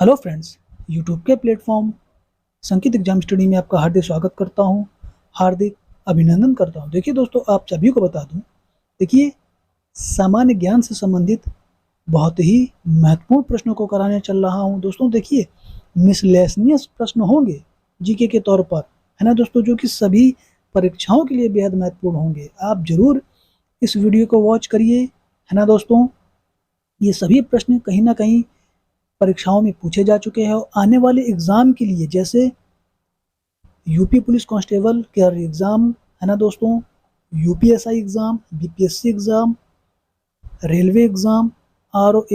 Hello friends, YouTube के platform संकेत exam study में आपका हार्दिक स्वागत करता हूं, हार्दिक अभिनंदन करता हूं। देखिए दोस्तों, आप सभी को बता दूं, देखिए सामान्य ज्ञान से संबंधित बहुत ही महत्वपूर्ण प्रश्नों को कराने चल रहा हूं। दोस्तों देखिए, मिसलेनियस प्रश्न होंगे जीके के तौर पर, है ना दोस्तों, जो कि सभी परीक्षाओं के लिए बेहद महत्वपूर्ण होंगे। आप जरूर इस वीडियो को वॉच करिए, है ना दोस्तों। ये सभी प्रश्न कहीं ना कहीं परीक्षाओं में पूछे जा चुके हैं और आने वाले एग्जाम के लिए, जैसे यूपी पुलिस कांस्टेबल के एग्जाम, है ना दोस्तों, UPSI exam, BPSC exam, railway exam, RO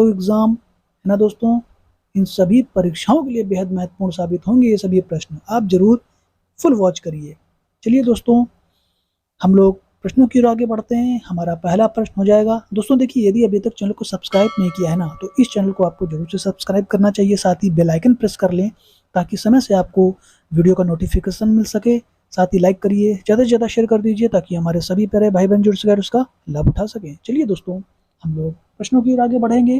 exam, है ना दोस्तों, इन सभी परीक्षाओं के लिए बेहद महत्वपूर्ण साबित होंगे ये सभी प्रश्न। आप जरूर फुल वॉच करिए। चलिए दोस्तों, हम लोग प्रश्नों की ओर आगे बढ़ते हैं। हमारा पहला प्रश्न हो जाएगा। दोस्तों देखिए, यदि अभी तक चैनल को सब्सक्राइब नहीं किया है ना, तो इस चैनल को आपको जरूर से सब्सक्राइब करना चाहिए। साथ ही बेल आइकन प्रेस कर लें ताकि समय से आपको वीडियो का नोटिफिकेशन मिल सके। साथ ही लाइक करिए, ज़्यादा से ज़्यादा शेयर कर दीजिए ताकि हमारे सभी प्यारे भाई बहन जुड़ सके उसका लाभ उठा सकें। चलिए दोस्तों, हम लोग प्रश्नों की ओर आगे बढ़ेंगे।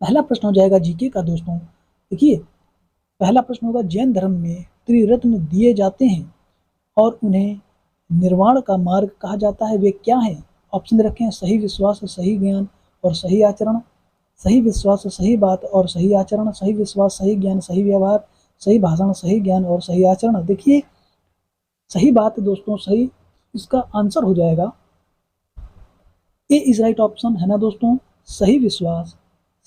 पहला प्रश्न हो जाएगा जीके का। दोस्तों देखिए, पहला प्रश्न होगा, जैन धर्म में त्रिरत्न दिए जाते हैं और उन्हें निर्वाण का मार्ग कहा जाता है, वे क्या हैं? ऑप्शन रखें, सही विश्वास, सही ज्ञान और सही आचरण, सही विश्वास, सही बात और सही आचरण, सही विश्वास, सही ज्ञान, सही व्यवहार, सही भाषण, सही ज्ञान और सही आचरण। देखिए, सही बात दोस्तों, सही इसका आंसर हो जाएगा ए इज राइट ऑप्शन, है ना दोस्तों। सही विश्वास,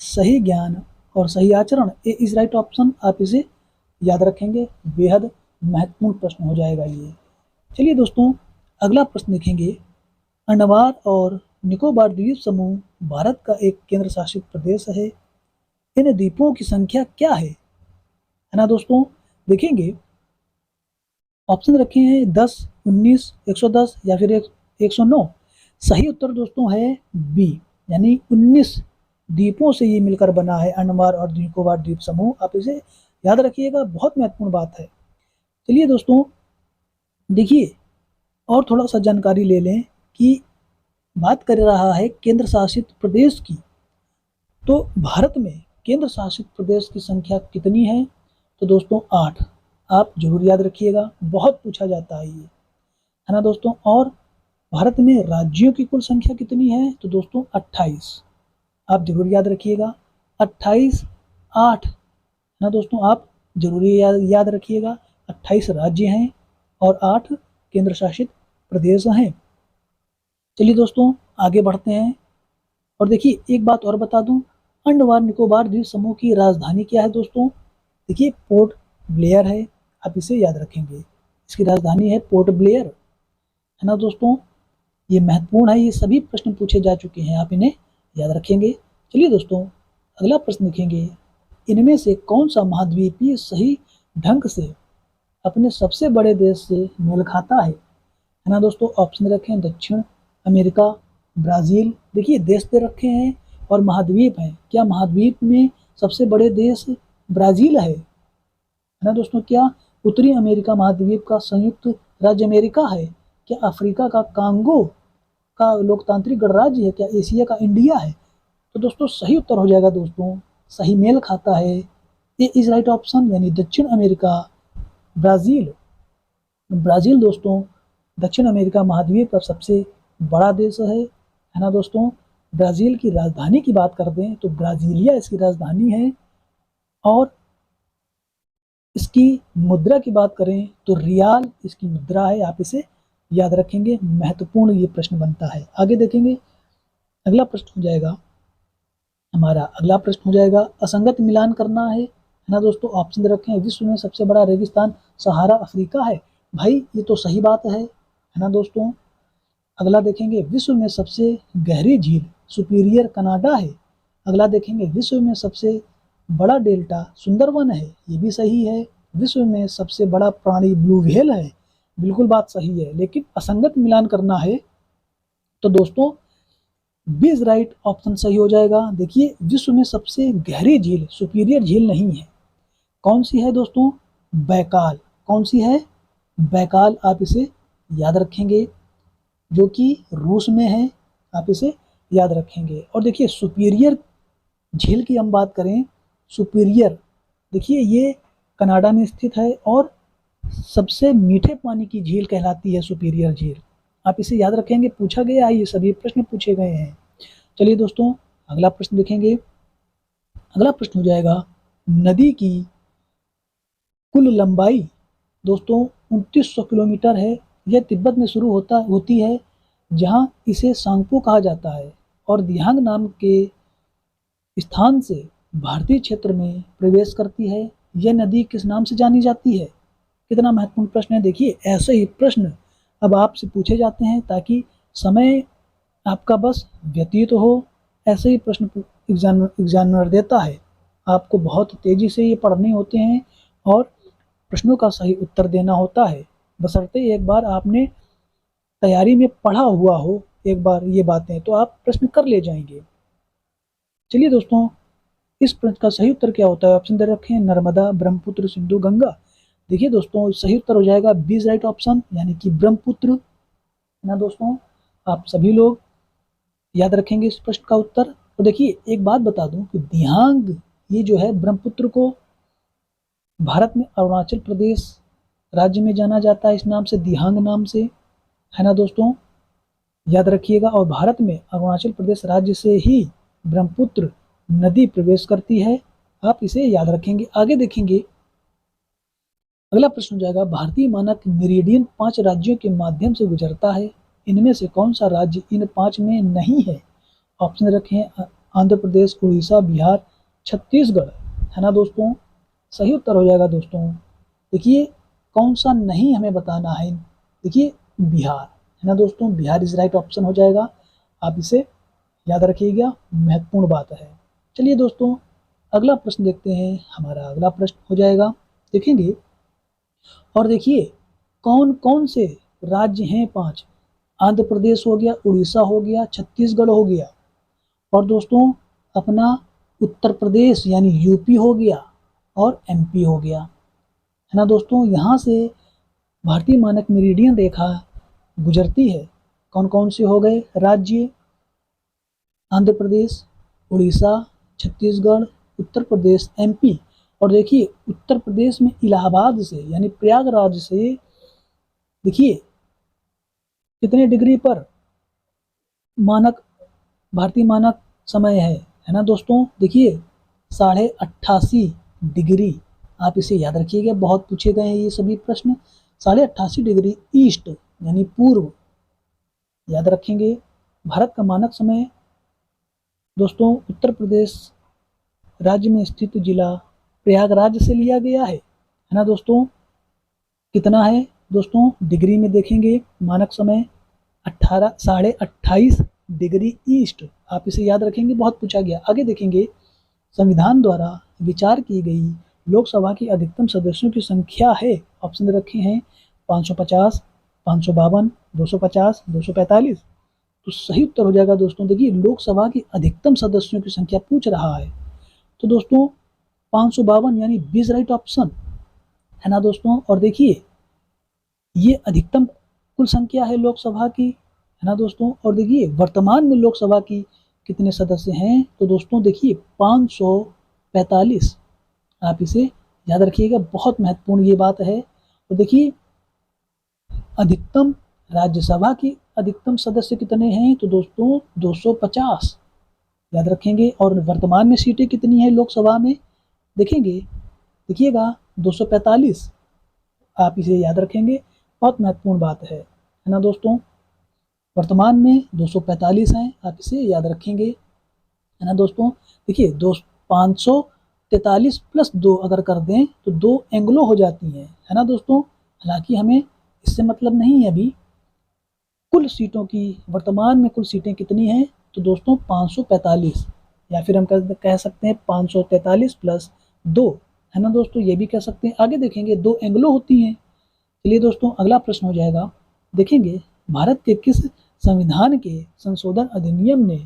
सही ज्ञान और सही आचरण, ए इज राइट ऑप्शन। आप इसे याद रखेंगे, बेहद महत्वपूर्ण प्रश्न हो जाएगा ये। चलिए दोस्तों, अगला प्रश्न देखेंगे। अंडमान और निकोबार द्वीप समूह भारत का एक केंद्र शासित प्रदेश है। इन द्वीपों की संख्या क्या है ना दोस्तों। देखेंगे, ऑप्शन रखे हैं 10, 19, 110 या फिर 109। सही उत्तर दोस्तों है बी, यानी 19 द्वीपों से ये मिलकर बना है अंडमान और निकोबार द्वीप समूह। आप इसे याद रखिएगा, बहुत महत्वपूर्ण बात है। चलिए दोस्तों, देखिए और थोड़ा सा जानकारी ले लें कि बात कर रहा है केंद्र शासित प्रदेश की, तो भारत में केंद्र शासित प्रदेश की संख्या कितनी है? तो दोस्तों 8। आप जरूर याद रखिएगा, बहुत पूछा जाता है ये, है ना दोस्तों। और भारत में राज्यों की कुल संख्या कितनी है? तो दोस्तों 28। आप जरूर याद रखिएगा, 28, 8, है ना दोस्तों। आप जरूर याद रखिएगा, 28 राज्य हैं और 8 केंद्र शासित प्रदेश हैं। चलिए दोस्तों, आगे बढ़ते हैं। और देखिए, एक बात और बता दूं, अंडमान निकोबार द्वीप समूह की राजधानी क्या है दोस्तों? देखिए, पोर्ट ब्लेयर है। आप इसे याद रखेंगे, इसकी राजधानी है पोर्ट ब्लेयर, है ना दोस्तों। ये महत्वपूर्ण है, ये सभी प्रश्न पूछे जा चुके हैं, आप इन्हें याद रखेंगे। चलिए दोस्तों, अगला प्रश्न देखेंगे। इनमें से कौन सा महाद्वीपीय सही ढंग से अपने सबसे बड़े देश से मेल खाता है ना दोस्तों। ऑप्शन रखें, दक्षिण अमेरिका, ब्राज़ील। देखिए, देश दे रखे हैं और महाद्वीप हैं। क्या महाद्वीप में सबसे बड़े देश ब्राज़ील है ना दोस्तों? क्या उत्तरी अमेरिका महाद्वीप का संयुक्त राज्य अमेरिका है? क्या अफ्रीका का कांगो का लोकतांत्रिक गणराज्य है? क्या एशिया का इंडिया है? तो दोस्तों सही उत्तर हो जाएगा दोस्तों, सही मेल खाता है, ए इज राइट ऑप्शन, यानी दक्षिण अमेरिका, ब्राज़ील। ब्राज़ील दोस्तों दक्षिण अमेरिका महाद्वीप का सबसे बड़ा देश है ना दोस्तों। ब्राज़ील की राजधानी की बात कर दें तो ब्राज़ीलिया इसकी राजधानी है। और इसकी मुद्रा की बात करें तो रियाल इसकी मुद्रा है। आप इसे याद रखेंगे, महत्वपूर्ण ये प्रश्न बनता है। आगे देखेंगे, अगला प्रश्न हो जाएगा हमारा, अगला प्रश्न हो जाएगा, असंगत मिलान करना है ना दोस्तों। ऑप्शन रखें, विश्व में सबसे बड़ा रेगिस्तान सहारा अफ्रीका है। भाई ये तो सही बात है ना दोस्तों। अगला देखेंगे, विश्व में सबसे गहरी झील सुपीरियर कनाडा है। अगला देखेंगे, विश्व में सबसे बड़ा डेल्टा सुंदरवन है। ये भी सही है। विश्व में सबसे बड़ा प्राणी ब्लू व्हेल है। बिल्कुल बात सही है, लेकिन असंगत मिलान करना है तो दोस्तों बी इज राइट ऑप्शन सही हो जाएगा। देखिए, विश्व में सबसे गहरी झील सुपीरियर झील नहीं है। कौन सी है दोस्तों? बैकाल। कौन सी है? बैकाल। आप इसे याद रखेंगे, जो कि रूस में है। आप इसे याद रखेंगे। और देखिए, सुपीरियर झील की हम बात करें, सुपीरियर, देखिए ये कनाडा में स्थित है और सबसे मीठे पानी की झील कहलाती है सुपीरियर झील। आप इसे याद रखेंगे, पूछा गया है, ये सभी प्रश्न पूछे गए हैं। चलिए दोस्तों अगला प्रश्न देखेंगे। अगला प्रश्न हो जाएगा, नदी की कुल लंबाई दोस्तों 2900 किलोमीटर है। यह तिब्बत में शुरू होती है जहां इसे सांगपो कहा जाता है और दिहांग नाम के स्थान से भारतीय क्षेत्र में प्रवेश करती है। यह नदी किस नाम से जानी जाती है? कितना महत्वपूर्ण प्रश्न है। देखिए ऐसे ही प्रश्न अब आपसे पूछे जाते हैं ताकि समय आपका बस व्यतीत हो। ऐसे ही प्रश्न एग्जामिनर देता है, आपको बहुत तेजी से ये पढ़ने होते हैं और प्रश्नों का सही उत्तर देना होता है, बशर्ते एक बार आपने तैयारी में पढ़ा हुआ हो एक बार ये बातें, तो आप प्रश्न कर ले जाएंगे। चलिए दोस्तों इस प्रश्न का सही उत्तर क्या होता है? ऑप्शन दे रखे हैं, नर्मदा, ब्रह्मपुत्र, सिंधु, गंगा। देखिए दोस्तों सही उत्तर हो जाएगा बी राइट ऑप्शन, यानी कि ब्रह्मपुत्र, है ना दोस्तों। आप सभी लोग याद रखेंगे इस प्रश्न का उत्तर। तो देखिए एक बात बता दूं कि दिहांग ये जो है ब्रह्मपुत्र को भारत में अरुणाचल प्रदेश राज्य में जाना जाता है इस नाम से, दिहांग नाम से, है ना दोस्तों, याद रखिएगा। और भारत में अरुणाचल प्रदेश राज्य से ही ब्रह्मपुत्र नदी प्रवेश करती है, आप इसे याद रखेंगे। आगे देखेंगे अगला प्रश्न हो जाएगा, भारतीय मानक मेरिडियन 5 राज्यों के माध्यम से गुजरता है, इनमें से कौन सा राज्य इन 5 में नहीं है? ऑप्शन रखे हैं, आंध्र प्रदेश, उड़ीसा, बिहार, छत्तीसगढ़, है ना दोस्तों। सही उत्तर हो जाएगा दोस्तों, देखिए कौन सा नहीं हमें बताना है, देखिए बिहार, है ना दोस्तों, बिहार इज राइट ऑप्शन हो जाएगा। आप इसे याद रखिएगा, महत्वपूर्ण बात है। चलिए दोस्तों अगला प्रश्न देखते हैं। हमारा अगला प्रश्न हो जाएगा, देखेंगे और देखिए कौन कौन से राज्य हैं 5। आंध्र प्रदेश हो गया, उड़ीसा हो गया, छत्तीसगढ़ हो गया और दोस्तों अपना उत्तर प्रदेश यानी यूपी हो गया और एमपी हो गया, है ना दोस्तों। यहाँ से भारतीय मानक मेरिडियन रेखा गुजरती है। कौन कौन से हो गए राज्य? आंध्र प्रदेश, उड़ीसा, छत्तीसगढ़, उत्तर प्रदेश, एमपी। और देखिए उत्तर प्रदेश में इलाहाबाद से यानी प्रयागराज से देखिए कितने डिग्री पर मानक भारतीय मानक समय है ना दोस्तों, देखिए 88.5 डिग्री। आप इसे याद रखिएगा, बहुत पूछे गए हैं ये सभी प्रश्न। 88.5 डिग्री ईस्ट यानी पूर्व, याद रखेंगे। भारत का मानक समय दोस्तों उत्तर प्रदेश राज्य में स्थित जिला प्रयागराज से लिया गया है ना दोस्तों। कितना है दोस्तों डिग्री में देखेंगे, मानक समय 28.5 डिग्री ईस्ट। आप इसे याद रखेंगे, बहुत पूछा गया। आगे देखेंगे, संविधान द्वारा विचार की गई लोकसभा की अधिकतम सदस्यों की संख्या है। ऑप्शन रखे हैं 550, 552, 250, 245। तो सही उत्तर हो जाएगा दोस्तों, देखिए लोकसभा की अधिकतम सदस्यों की संख्या पूछ रहा है तो दोस्तों 552 यानी 20 राइट ऑप्शन, है ना दोस्तों। और देखिए ये अधिकतम कुल संख्या है लोकसभा की, है ना दोस्तों। और देखिए वर्तमान में लोकसभा की कितने सदस्य हैं? तो दोस्तों देखिए 545। आप इसे याद रखिएगा, बहुत महत्वपूर्ण ये बात है। तो देखिए अधिकतम राज्यसभा की अधिकतम सदस्य कितने हैं? तो दोस्तों 250, याद रखेंगे। और वर्तमान में सीटें कितनी हैं लोकसभा में? देखेंगे, देखिएगा 245। आप इसे याद रखेंगे, बहुत महत्वपूर्ण बात है ना दोस्तों। वर्तमान में 245 हैं, आप इसे याद रखेंगे, है ना दोस्तों। देखिए 543 प्लस 2 अगर कर दें तो 2 एंग्लो हो जाती हैं, है ना दोस्तों। हालांकि हमें इससे मतलब नहीं है, अभी कुल सीटों की वर्तमान में कुल सीटें कितनी हैं? तो दोस्तों 545, या फिर हम कह सकते हैं 543 प्लस 2, है ना दोस्तों, ये भी कह सकते हैं। आगे देखेंगे 2 एंग्लो होती हैं। चलिए दोस्तों अगला प्रश्न हो जाएगा, देखेंगे भारत के किस संविधान के संशोधन अधिनियम ने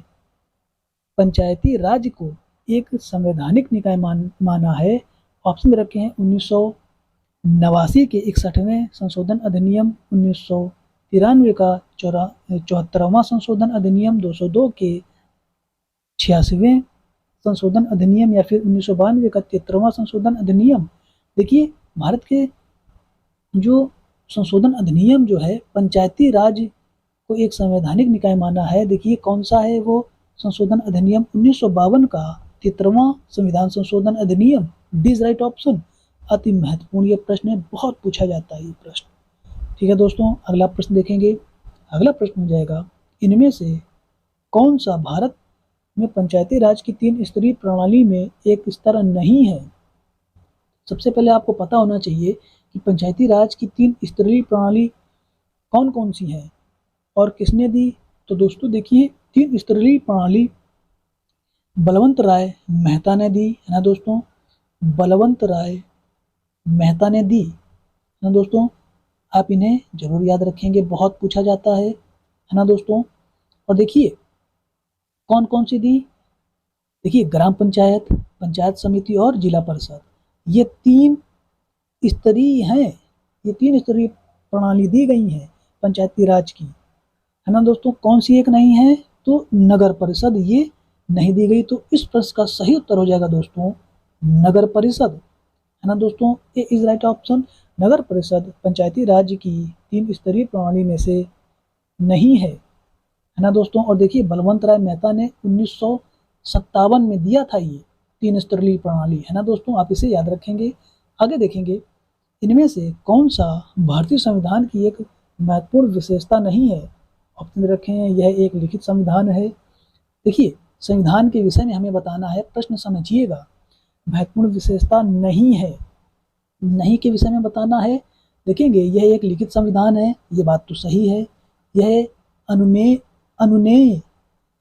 पंचायती राज को एक संवैधानिक निकाय माना है? ऑप्शन रखे हैं 1989 के 61वें संशोधन अधिनियम, 1993 का 74वां संशोधन अधिनियम, 202 के 86वें संशोधन अधिनियम या फिर 1992 का 73वां संशोधन अधिनियम। देखिए भारत के जो संशोधन अधिनियम जो है पंचायती राज को एक संवैधानिक निकाय माना है। देखिए कौन सा है वो संशोधन अधिनियम 1952 का 73वां संविधान संशोधन अधिनियम। D is right option. अति महत्वपूर्ण ये प्रश्न है, बहुत पूछा जाता है ये प्रश्न। ठीक है दोस्तों, अगला प्रश्न देखेंगे। अगला प्रश्न हो जाएगा, इनमें से कौन सा भारत में पंचायती राज की 3 स्तरीय प्रणाली में एक स्तर नहीं है। सबसे पहले आपको पता होना चाहिए कि पंचायती राज की 3 स्तरीय प्रणाली कौन कौन सी है और किसने दी। तो दोस्तों देखिए 3 स्तरीय प्रणाली बलवंत राय मेहता ने दी, है ना दोस्तों, बलवंत राय मेहता ने दी, है ना दोस्तों। आप इन्हें जरूर याद रखेंगे, बहुत पूछा जाता है ना दोस्तों। और देखिए कौन कौन सी दी। देखिए ग्राम पंचायत, पंचायत समिति और जिला परिषद, ये 3 स्तरीय हैं, ये 3 स्तरीय प्रणाली दी गई है पंचायती राज की, है ना दोस्तों। कौन सी एक नहीं है, तो नगर परिषद ये नहीं दी गई। तो इस प्रश्न का सही उत्तर हो जाएगा दोस्तों नगर परिषद, है ना दोस्तों। ए इज राइट ऑप्शन। नगर परिषद पंचायती राज की 3 स्तरीय प्रणाली में से नहीं है ना दोस्तों। और देखिए बलवंत राय मेहता ने 1957 में दिया था ये 3 स्तरीय प्रणाली, है ना दोस्तों। आप इसे याद रखेंगे। आगे देखेंगे, इनमें से कौन सा भारतीय संविधान की एक महत्वपूर्ण विशेषता नहीं है। ऑप्शन रखे हैं, यह एक लिखित संविधान है। देखिए संविधान के विषय में हमें बताना है, प्रश्न समझिएगा। महत्वपूर्ण विशेषता नहीं है, नहीं के विषय में बताना है। देखेंगे यह एक लिखित संविधान है, ये बात तो सही है। यह अनुमेय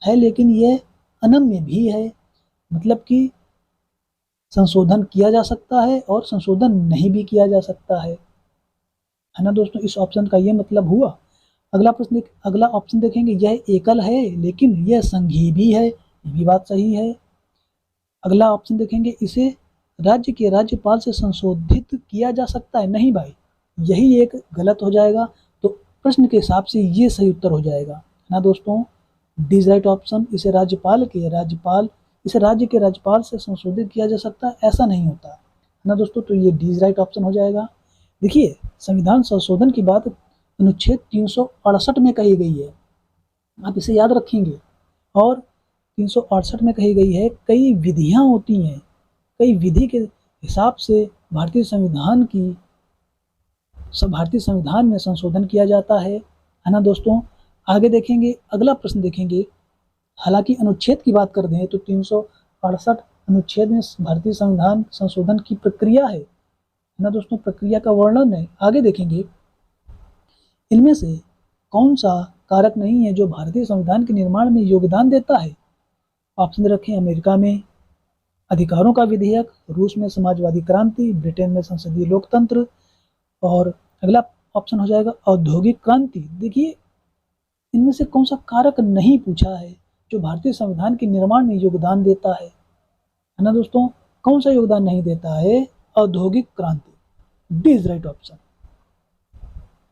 है, लेकिन यह अनम्य भी है, मतलब कि संशोधन किया जा सकता है और संशोधन नहीं भी किया जा सकता है ना दोस्तों। इस ऑप्शन का यह मतलब हुआ। अगला प्रश्न, अगला ऑप्शन देखेंगे, यह एकल है लेकिन यह संघीय भी है, ये भी बात सही है। अगला ऑप्शन देखेंगे, इसे राज्य के राज्यपाल से संशोधित किया जा सकता है, नहीं भाई, यही एक गलत हो जाएगा। तो प्रश्न के हिसाब से ये सही उत्तर हो जाएगा ना दोस्तों, डी इज राइट ऑप्शन। इसे इसे राज्य के राज्यपाल से संशोधित किया जा सकता है, ऐसा नहीं होता है ना दोस्तों। तो ये डी इज राइट ऑप्शन हो जाएगा। देखिए संविधान संशोधन की बात अनुच्छेद 368 में कही गई है, आप इसे याद रखेंगे। और 368 में कही गई है, कई विधियां होती हैं, कई विधि के हिसाब से भारतीय संविधान में संशोधन किया जाता है ना दोस्तों। आगे देखेंगे, अगला प्रश्न देखेंगे। हालांकि अनुच्छेद की बात कर दें तो 368 अनुच्छेद में भारतीय संविधान संशोधन की प्रक्रिया है ना दोस्तों, प्रक्रिया का वर्णन है। आगे देखेंगे, इनमें से कौन सा कारक नहीं है जो भारतीय संविधान के निर्माण में योगदान देता है। ऑप्शन रखें, अमेरिका में अधिकारों का विधेयक, रूस में समाजवादी क्रांति, ब्रिटेन में संसदीय लोकतंत्र, और अगला ऑप्शन हो जाएगा औद्योगिक क्रांति। देखिए इनमें से कौन सा कारक नहीं पूछा है जो भारतीय संविधान के निर्माण में योगदान देता है ना दोस्तों। कौन सा योगदान नहीं देता है, औद्योगिक क्रांति। D is right option.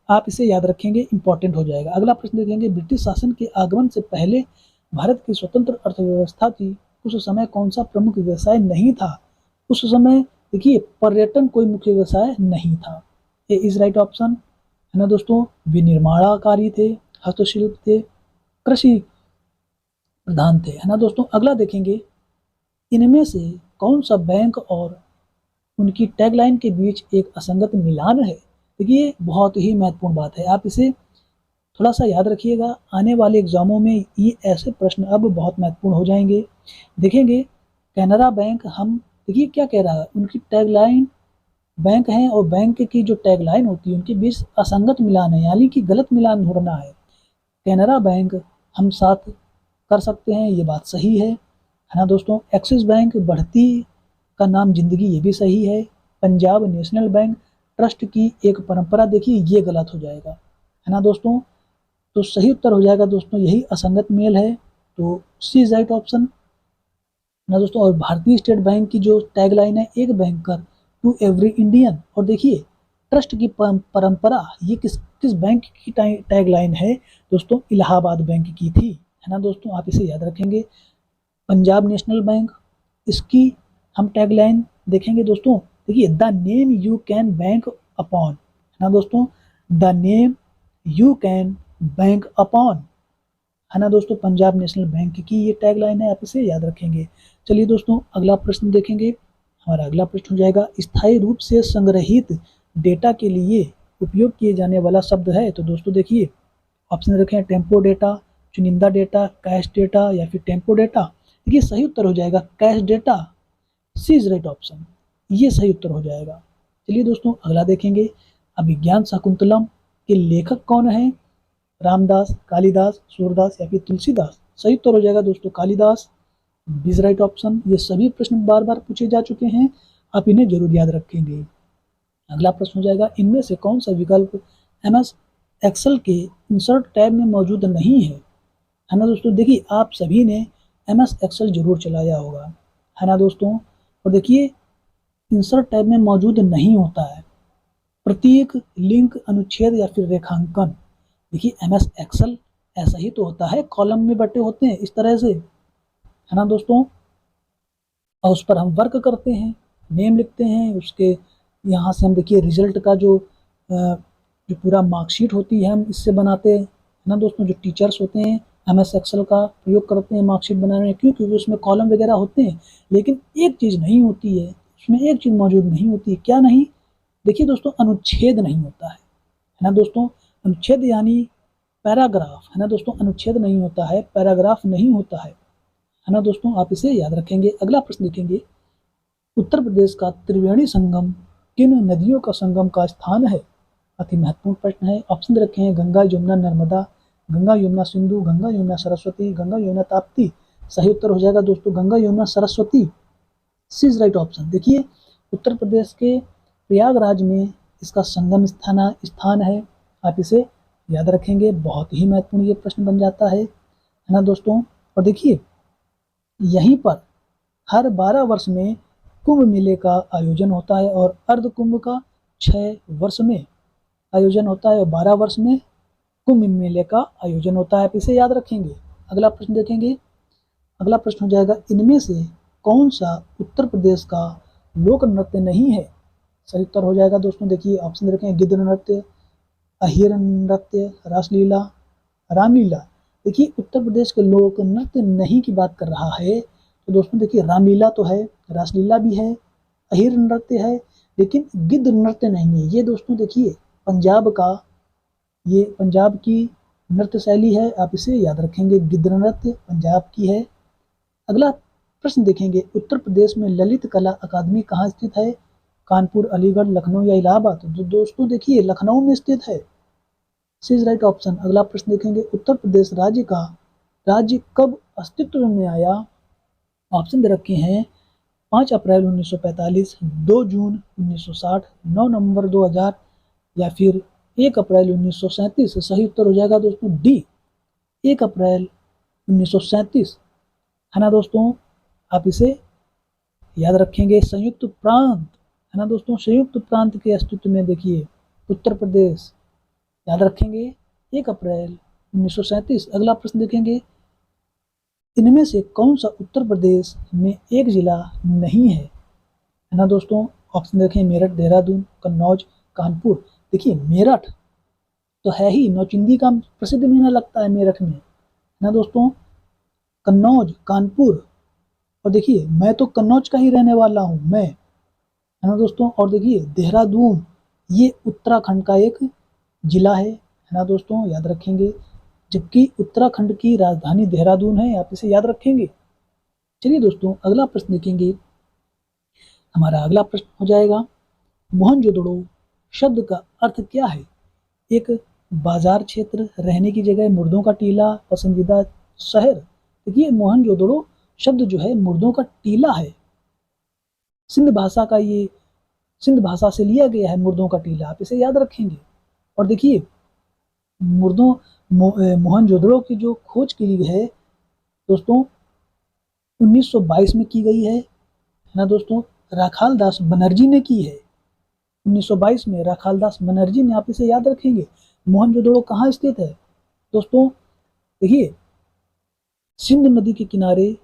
आप इसे याद रखेंगे, इंपॉर्टेंट हो जाएगा। अगला प्रश्न देखेंगे, ब्रिटिश शासन के आगमन से पहले भारत की स्वतंत्र अर्थव्यवस्था थी, उस समय कौन सा प्रमुख व्यवसाय नहीं था। उस समय देखिए पर्यटन कोई मुख्य व्यवसाय नहीं था, ए इज राइट ऑप्शन, है ना दोस्तों। विनिर्माणकारी थे, हस्तशिल्प थे, कृषि प्रधान थे, है ना दोस्तों। अगला देखेंगे, इनमें से कौन सा बैंक और उनकी टैगलाइन के बीच एक असंगत मिलान है। देखिए बहुत ही महत्वपूर्ण बात है, आप इसे थोड़ा सा याद रखिएगा। आने वाले एग्जामों में ये ऐसे प्रश्न अब बहुत महत्वपूर्ण हो जाएंगे। देखेंगे कैनरा बैंक, हम देखिए क्या कह रहा है, उनकी टैगलाइन बैंक है और बैंक की जो टैगलाइन होती है उनके बीच असंगत मिलान है, यानी कि गलत मिलान हो रहा है। कैनरा बैंक हम साथ कर सकते हैं, ये बात सही है ना दोस्तों। एक्सिस बैंक बढ़ती का नाम जिंदगी, ये भी सही है। पंजाब नेशनल बैंक ट्रस्ट की एक परंपरा, देखिए ये गलत हो जाएगा, है ना दोस्तों। तो सही उत्तर हो जाएगा दोस्तों यही असंगत मेल है, तो सी इज राइट ऑप्शन ना दोस्तों। और भारतीय स्टेट बैंक की जो टैगलाइन है, एक बैंकर टू एवरी इंडियन, और देखिए ट्रस्ट की परंपरा, ये किस बैंक की टैगलाइन है दोस्तों, इलाहाबाद बैंक की थी, है ना दोस्तों। आप इसे याद रखेंगे। पंजाब नेशनल बैंक इसकी हम टैगलाइन देखेंगे दोस्तों। देखिए, the name you can bank upon, है ना दोस्तों, the name you can bank upon, है ना दोस्तों, पंजाब नेशनल बैंक की ये टैगलाइन है, आप इसे याद रखेंगे। चलिए दोस्तों, अगला प्रश्न देखेंगे। हमारा अगला प्रश्न हो जाएगा, स्थायी रूप से संग्रहित डेटा के लिए उपयोग किए जाने वाला शब्द है। तो दोस्तों देखिए, ऑप्शन रखे हैं टेम्पो डेटा, चुनिंदा डेटा, कैश डेटा या फिर टेम्पो डेटा। देखिए, सही उत्तर हो जाएगा cache data. C is right option, ये सही उत्तर हो जाएगा। चलिए दोस्तों, अगला देखेंगे। अभिज्ञान शाकुंतलम के लेखक कौन है? रामदास, कालिदास, सूरदास या फिर तुलसीदास। सही उत्तर हो जाएगा दोस्तों Kalidas, B is right option. ये सभी प्रश्न बार बार पूछे जा चुके हैं, आप इन्हें जरूर याद रखेंगे। अगला प्रश्न हो जाएगा, इनमें से कौन सा विकल्प एमएस एक्सेल के इंसर्ट टैब में मौजूद नहीं है ना दोस्तों। देखिए, आप सभी ने एमएस एक्सेल जरूर चलाया होगा, है ना दोस्तों। और देखिए, इंसर्ट टैब में मौजूद नहीं होता है प्रतीक, लिंक, अनुच्छेद या फिर रेखांकन। देखिए, एमएस एक्सेल ऐसा ही तो होता है, कॉलम में बटे होते हैं इस तरह से, है ना दोस्तों। और उस पर हम वर्क करते हैं, नेम लिखते हैं, उसके यहाँ से हम देखिए रिजल्ट का जो पूरा मार्कशीट होती है हम इससे बनाते हैं, है ना दोस्तों। जो टीचर्स होते हैं एमएस एक्सेल का प्रयोग करते हैं मार्कशीट बनाने में, क्यों? क्योंकि उसमें कॉलम वगैरह होते हैं। लेकिन एक चीज़ नहीं होती है उसमें, एक चीज़ मौजूद नहीं होती है। क्या नहीं? देखिए दोस्तों, अनुच्छेद नहीं होता है ना दोस्तों। अनुच्छेद यानी पैराग्राफ, है ना दोस्तों। अनुच्छेद नहीं होता है, पैराग्राफ नहीं होता है ना दोस्तों। आप इसे याद रखेंगे। अगला प्रश्न देखेंगे, उत्तर प्रदेश का त्रिवेणी संगम किन नदियों का संगम का स्थान है? अति महत्वपूर्ण प्रश्न है। ऑप्शन रखे हैं गंगा, यमुना, नर्मदा, गंगा, यमुना, सिंधु, गंगा, यमुना, सरस्वती, गंगा, यमुना, ताप्ती। सही उत्तर हो जाएगा दोस्तों गंगा, यमुना, सरस्वती। सी इज राइट ऑप्शन। देखिए, उत्तर प्रदेश के प्रयागराज में इसका संगम स्थान है, आप इसे याद रखेंगे। बहुत ही महत्वपूर्ण ये प्रश्न बन जाता है ना दोस्तों। और देखिए, यहीं पर हर 12 वर्ष में कुंभ मेले का आयोजन होता है और अर्ध कुंभ का 6 वर्ष में आयोजन होता है और 12 वर्ष में कुंभ मेले का आयोजन होता है, आप इसे याद रखेंगे। अगला प्रश्न देखेंगे। अगला प्रश्न हो जाएगा, इनमें से कौन सा उत्तर प्रदेश का लोक नृत्य नहीं है? सही उत्तर हो जाएगा दोस्तों। देखिए, ऑप्शन रखें गिद्ध नृत्य, अहिर नृत्य, रासलीला, रामलीला। देखिए, उत्तर प्रदेश के लोक नृत्य नहीं की बात कर रहा है तो दोस्तों देखिए, रामलीला तो है, रासलीला भी है, अहिर नृत्य है, लेकिन गिद्ध नृत्य नहीं है। ये दोस्तों देखिए पंजाब की नृत्य शैली है, आप इसे याद रखेंगे। गिद्ध नृत्य पंजाब की है। अगला प्रश्न देखेंगे, उत्तर प्रदेश में ललित कला अकादमी कहाँ स्थित है? कानपुर, अलीगढ़, लखनऊ या इलाहाबाद। तो दोस्तों देखिए, लखनऊ में स्थित है। सी इज राइट ऑप्शन। अगला प्रश्न देखेंगे, उत्तर प्रदेश राज्य कब अस्तित्व में आया? ऑप्शन दे रखे हैं 5 अप्रैल 1945, 2 जून 1960, 9 नवंबर 2000 या फिर 1 अप्रैल 1937। सही उत्तर हो जाएगा दोस्तों डी, 1 अप्रैल 1937, है ना दोस्तों। आप इसे याद रखेंगे। संयुक्त प्रांत, है ना दोस्तों, संयुक्त प्रांत के अस्तित्व में देखिए उत्तर प्रदेश, याद रखेंगे 1 अप्रैल 1937। अगला प्रश्न देखेंगे, इनमें से कौन सा उत्तर प्रदेश में एक जिला नहीं है ना दोस्तों। ऑप्शन देखें मेरठ, देहरादून, कन्नौज, कानपुर। देखिए, मेरठ तो है ही, नौचंदी का प्रसिद्ध मेला लगता है मेरठ में, है ना दोस्तों। कन्नौज, कानपुर, और देखिए मैं तो कन्नौज का ही रहने वाला हूँ मैं, है ना दोस्तों। और देखिए, देहरादून ये उत्तराखंड का एक जिला है ना दोस्तों, याद रखेंगे। जबकि उत्तराखंड की राजधानी देहरादून है, आप इसे याद रखेंगे। चलिए दोस्तों, अगला प्रश्न देखेंगे। हमारा अगला प्रश्न हो जाएगा, मोहनजोदड़ो शब्द का अर्थ क्या है? एक बाजार क्षेत्र, रहने की जगह, मुर्दों का टीला, पसंदीदा शहर। देखिए, मोहनजोदड़ो शब्द जो है मुर्दों का टीला है। सिंध भाषा से लिया गया है मुर्दों का टीला, आप इसे याद रखेंगे। और देखिए, मोहनजोदड़ो की जो खोज की गई है दोस्तों 1922 में की गई है ना दोस्तों। राखाल दास बनर्जी ने की है 1922 में, राखाल दास बनर्जी ने, आप इसे याद रखेंगे। मोहनजोदड़ो कहाँ स्थित है दोस्तों? देखिए, सिंध नदी के किनारे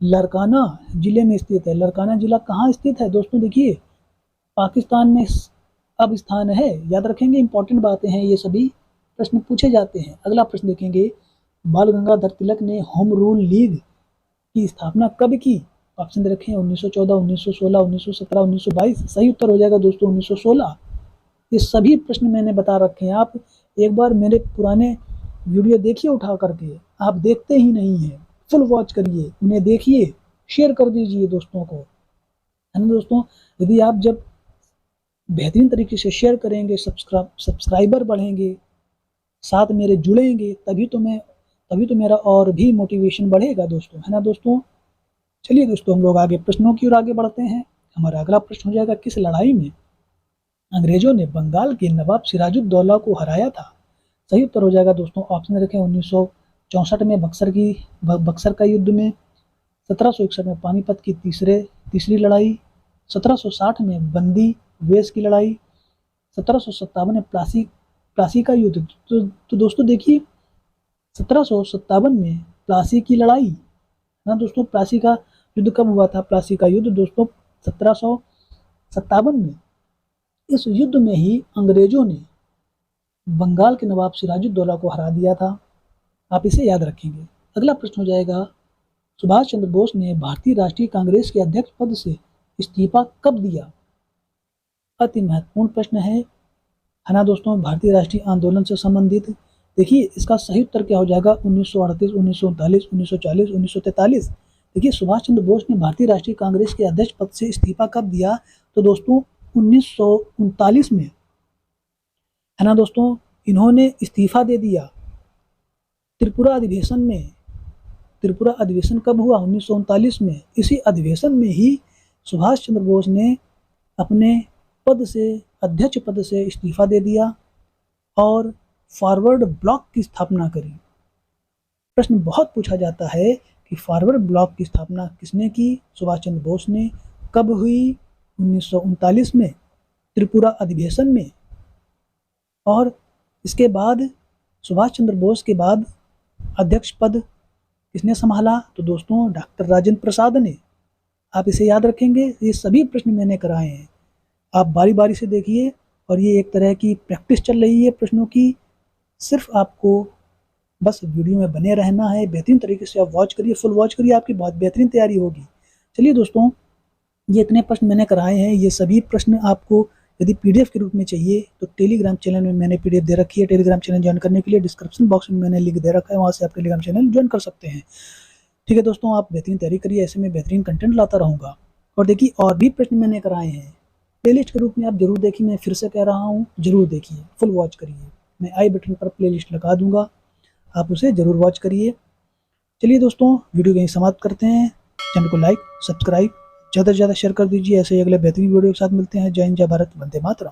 लारकाना जिले में स्थित है। लारकाना जिला कहाँ स्थित है दोस्तों? देखिए पाकिस्तान में अब स्थान है। याद रखेंगे, इंपॉर्टेंट बातें हैं, ये सभी प्रश्न पूछे जाते हैं। अगला प्रश्न देखेंगे, बाल गंगाधर तिलक ने होम रूल लीग की स्थापना कब की? ऑप्शन दे रखे हैं 1914, 1916, 1917, 1922। सही उत्तर हो जाएगा दोस्तों 1916। ये सभी प्रश्न मैंने बता रखे हैं। आप एक बार मेरे पुराने वीडियो देखिए उठा करके, आप देखते ही नहीं हैं। फुल वॉच करिए, उन्हें देखिए, शेयर कर दीजिए दोस्तों को, है ना दोस्तों। यदि आप जब बेहतरीन तरीके से शेयर करेंगे, सब्सक्राइबर बढ़ेंगे, साथ मेरे जुड़ेंगे, तभी तो मेरा और भी मोटिवेशन बढ़ेगा दोस्तों, है ना दोस्तों। चलिए दोस्तों, हम लोग आगे प्रश्नों की ओर आगे बढ़ते हैं। हमारा अगला प्रश्न हो जाएगा, किस लड़ाई में अंग्रेजों ने बंगाल के नवाब सिराजुद्दौला को हराया था? सही उत्तर हो जाएगा दोस्तों, ऑप्शन रखें 1964 में बक्सर का युद्ध में, 1761 में पानीपत की तीसरी लड़ाई, 1760 में बंदी वेश की लड़ाई, 1757 में प्लासी का युद्ध। तो दोस्तों देखिए 1757 में प्लासी की लड़ाई, है ना दोस्तों। प्लासी का युद्ध कब हुआ था? प्लासी का युद्ध दोस्तों 1757 में। इस युद्ध में ही अंग्रेजों ने बंगाल के नवाब सिराजुद्दौला को हरा दिया था। आप इसे याद रखेंगे। अगला प्रश्न हो जाएगा, सुभाष चंद्र बोस ने भारतीय राष्ट्रीय कांग्रेस के अध्यक्ष पद से इस्तीफा कब दिया? अति महत्वपूर्ण प्रश्न है ना दोस्तों, भारतीय राष्ट्रीय आंदोलन से संबंधित। देखिए इसका सही उत्तर क्या हो जाएगा, 1938, 1939, 1940, 1943। देखिए सुभाष चंद्र बोस ने भारतीय राष्ट्रीय कांग्रेस के अध्यक्ष पद से इस्तीफा कब दिया? तो दोस्तों 1939 में, है ना दोस्तों। इन्होंने इस्तीफा दे दिया त्रिपुरा अधिवेशन में। त्रिपुरा अधिवेशन कब हुआ? 1939 में। इसी अधिवेशन में ही सुभाष चंद्र बोस ने अपने पद से, अध्यक्ष पद से इस्तीफा दे दिया और फॉरवर्ड ब्लॉक की स्थापना करी। प्रश्न बहुत पूछा जाता है कि फॉरवर्ड ब्लॉक की स्थापना किसने की? सुभाष चंद्र बोस ने। कब हुई? 1939 में, त्रिपुरा अधिवेशन में। और इसके बाद सुभाष चंद्र बोस के बाद अध्यक्ष पद किसने संभाला? तो दोस्तों डॉक्टर राजेंद्र प्रसाद ने। आप इसे याद रखेंगे। ये सभी प्रश्न मैंने कराए हैं, आप बारी बारी से देखिए। और ये एक तरह की प्रैक्टिस चल रही है प्रश्नों की। सिर्फ आपको बस वीडियो में बने रहना है, बेहतरीन तरीके से आप वॉच करिए, फुल वॉच करिए, आपकी बहुत बेहतरीन तैयारी होगी। चलिए दोस्तों, ये इतने प्रश्न मैंने कराए हैं। ये सभी प्रश्न आपको यदि पीडीएफ के रूप में चाहिए तो टेलीग्राम चैनल में मैंने पीडीएफ दे रखी है। टेलीग्राम चैनल ज्वाइन करने के लिए डिस्क्रिप्शन बॉक्स में मैंने लिंक दे रखा है, वहाँ से आप टेलीग्राम चैनल ज्वाइन कर सकते हैं। ठीक है दोस्तों, आप बेहतरीन तैयारी करिए, ऐसे में बेहतरीन कंटेंट लाता रहूँगा। और देखिए और भी प्रश्न मैंने कराए हैं, प्लेलिस्ट के रूप में आप जरूर देखिए। मैं फिर से कह रहा हूँ, जरूर देखिए, फुल वॉच करिए। मैं आई बटन पर प्लेलिस्ट लगा दूंगा, आप उसे जरूर वॉच करिए। चलिए दोस्तों, वीडियो को यहीं समाप्त करते हैं। चैनल को लाइक, सब्सक्राइब ज़्यादा से ज़्यादा शेयर कर दीजिए। ऐसे ही अगले बेहतरीन वीडियो के साथ मिलते हैं। जय हिंद, जय भारत, वंदे मातरम।